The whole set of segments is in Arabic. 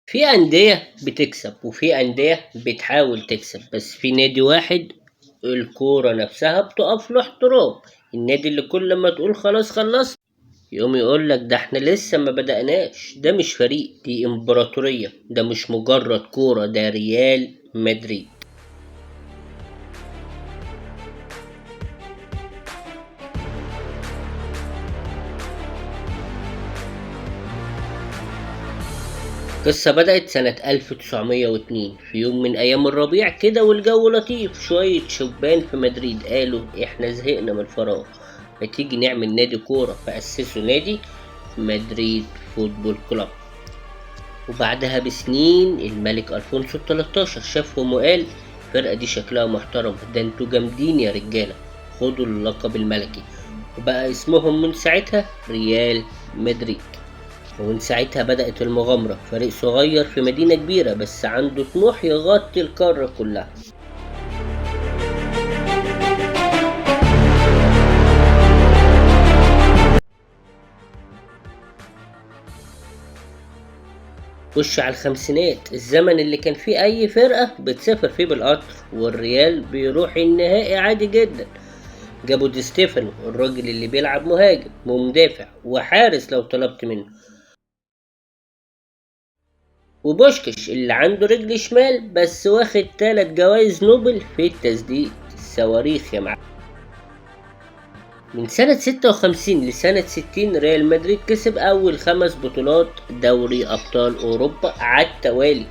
في أندية بتكسب وفي أندية بتحاول تكسب، بس في نادي واحد الكورة نفسها بتقف له احترام. النادي اللي كل ما تقول خلاص خلص يقوم يقول لك ده احنا لسه ما بدأناش، ده مش فريق، دي امبراطورية، ده مش مجرد كورة، ده ريال مدريد. القصة بدأت سنة 1902 في يوم من أيام الربيع كده والجو لطيف. شوية شبان في مدريد قالوا إحنا زهقنا من الفراغ، ما تيجي نعمل نادي كورة، فأسسوا نادي مدريد فوتبول كلوب. وبعدها بسنين الملك ألفونسو التلتاشر شافهم وقال الفرقة دي شكلها محترم، ده انتوا جامدين يا رجالة، خدوا اللقب الملكي. وبقى اسمهم من ساعتها ريال مدريد. ومن ساعتها بدأت المغامرة، فريق صغير في مدينة كبيرة بس عنده طموح يغطي القارة كلها. خش على الخمسينات، الزمن اللي كان فيه أي فرقة بتسافر فيه بالقطر والريال بيروح النهائي عادي جدا. جابوا دي ستيفانو، الراجل اللي بيلعب مهاجم ومدافع وحارس لو طلبت منه، وبوشكش اللي عنده رجل شمال بس واخد 3 جوائز نوبل في التسديد. صواريخ يا معلم. من سنة 56 لسنة 60 ريال مدريد كسب أول 5 بطولات دوري أبطال أوروبا على التوالي.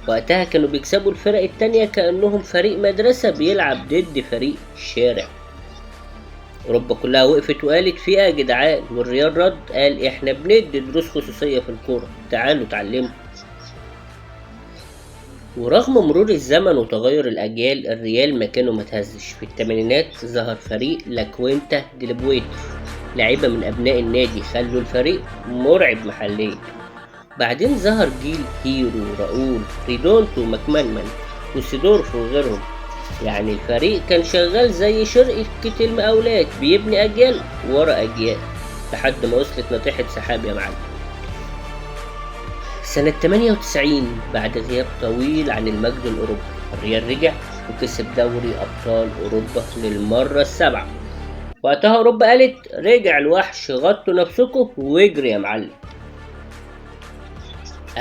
وقتها كانوا بيكسبوا الفرق التانية كأنهم فريق مدرسة بيلعب ضد فريق شارع. أوروبا كلها وقفت وقالت في إيه يا جدعان، والريال رد قال إحنا بندي دروس خصوصية في الكورة، تعالوا اتعلموا. ورغم مرور الزمن وتغير الأجيال الريال مكانه متهزش. في الثمانينات ظهر فريق لاكوينتا ديلبويتر، لعيبة من أبناء النادي خلوا الفريق مرعب محليا. بعدين ظهر جيل هيرو، راؤول، ريدونتو، ماكمانمان، وسيدورف وغيرهم. يعني الفريق كان شغال زي شركة المقاولات، بيبني أجيال ورا أجيال لحد ما وصلت ناطحة سحاب يا معلم. سنة 98 بعد غياب طويل عن المجد الأوروبي الريال رجع وكسب دوري أبطال أوروبا للمرة السابعة. وقتها أوروبا قالت رجع الوحش، غطوا نفسكم واجري يا معلم.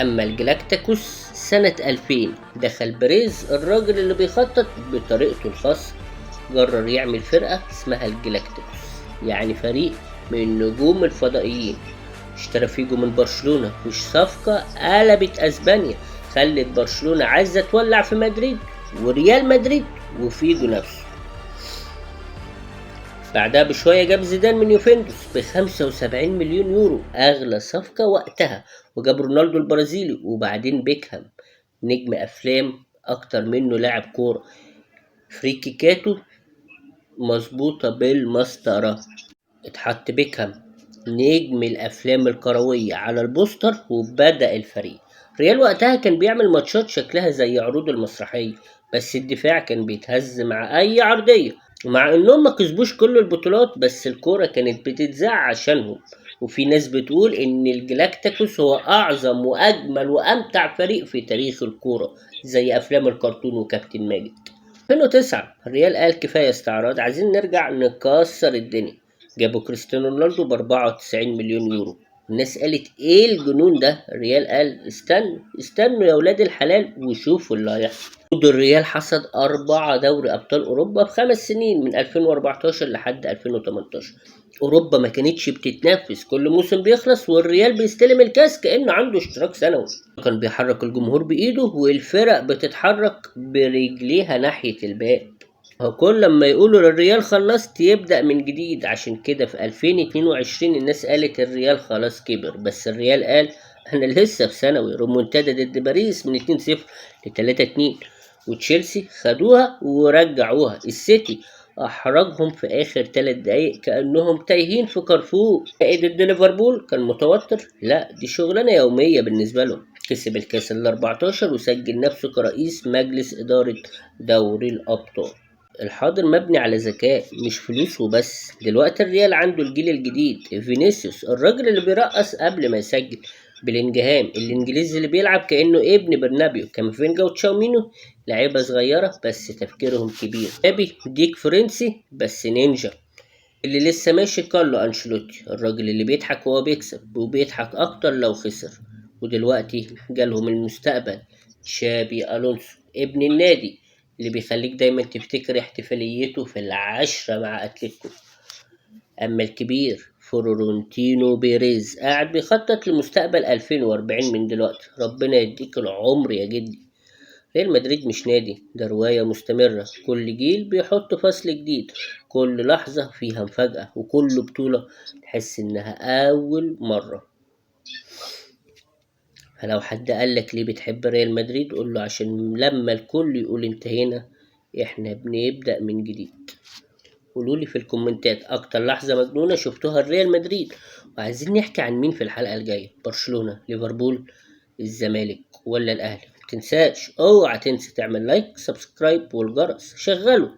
أما الجلاكتيكوس سنة 2000 دخل بريز، الراجل اللي بيخطط بطريقته الخاصة، قرر يعمل فرقة اسمها الجلاكتيكوس، يعني فريق من نجوم الفضائيين. اشترى فيجو من برشلونة، مش صفقة قلبت اسبانيا، خلت برشلونة عايزة تولع في مدريد وريال مدريد وفيجو نفسه. بعدها بشوية جاب زيدان من يوفنتوس ب75 مليون يورو، أغلى صفقة وقتها. وجاب رونالدو البرازيلي، وبعدين بيكهام، نجم أفلام أكتر منه لاعب كورة، فريكيكاته مظبوطة بالمسطرة. اتحط بيكهام نجم الافلام الكروية على البوستر وبدأ الفريق. ريال وقتها كان بيعمل ماتشات شكلها زي عروض المسرحية، بس الدفاع كان بيتهز مع اي عرضية. ومع انهم ما كسبوش كل البطولات بس الكورة كانت بتتذاع عشانهم. وفي ناس بتقول ان الجلاكتيكوس هو اعظم واجمل وامتع فريق في تاريخ الكورة، زي افلام الكرتون وكابتن ماجد. 2009 الريال قال كفاية استعراض، عايزين نرجع نكسر الدنيا. جابوا كريستيانو رونالدو ب94 مليون يورو. الناس قالت ايه الجنون ده، الريال قال استنوا يا ولاد الحلال وشوفوا اللي هيحصل. الريال حصد 4 دوري أبطال أوروبا في 5 سنين من 2014 لحد 2018. أوروبا ما كانتش بتتنافس، كل موسم بيخلص والريال بيستلم الكاس كأنه عنده اشتراك سنوي. كان بيحرك الجمهور بإيده والفرق بتتحرك برجليها ناحية الباب. هو كل لما يقولوا للريال خلصت يبدأ من جديد. عشان كده في 2022 الناس قالت الريال خلاص كبر، بس الريال قال احنا لسه في ثانوي. رومونتادا ضد باريس من 2-0 ل 3-2، وتشيلسي خدوها ورجعوها. السيتي احرجهم في اخر 3 دقايق كأنهم تايهين في كارفور. ضد ليفربول كان متوتر، لا دي شغلانة يومية بالنسبة لهم. كسب الكاس ال14 وسجل نفسه كرئيس مجلس إدارة دوري الأبطال. الحاضر مبني على ذكاء مش فلوس وبس. دلوقتي الريال عنده الجيل الجديد، فينيسيوس الراجل اللي بيرقص قبل ما يسجل، بلينجهام الانجليزي اللي بيلعب كأنه ابن برنابيو. كامافينجا وتشاومينو لعيبة صغيرة بس تفكيرهم كبير. نبي ديك فرنسي بس نينجا. اللي لسه ماشي كارلو أنشيلوتي، الراجل اللي بيضحك وهو بيكسب وبيضحك أكتر لو خسر. ودلوقتي جالهم المستقبل، شابي ألونسو ابن النادي اللي بيخليك دايما تفتكر احتفاليته في العشرة مع أتلتيكو. أما الكبير فلورنتينو بيريز قاعد بيخطط لمستقبل 2040 من دلوقتي. ربنا يديك العمر يا جدي. ريال مدريد مش نادي، ده رواية مستمرة، كل جيل بيحط فصل جديد، كل لحظة فيها مفاجأة، وكل بطولة تحس إنها أول مرة. فلو حد قالك ليه بتحب ريال مدريد قوله عشان لما الكل يقول انتهينا احنا بنبدأ من جديد. قولولي في الكومنتات أكتر لحظة مجنونة شفتوها لريال مدريد، وعايزين نحكي عن مين في الحلقة الجاية، برشلونة، ليفربول، الزمالك ولا الأهلي. متنساش اوعى تنسى تعمل لايك سبسكرايب والجرس شغله،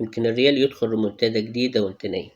يمكن الريال يدخل ريمونتادا جديدة وانت نايم.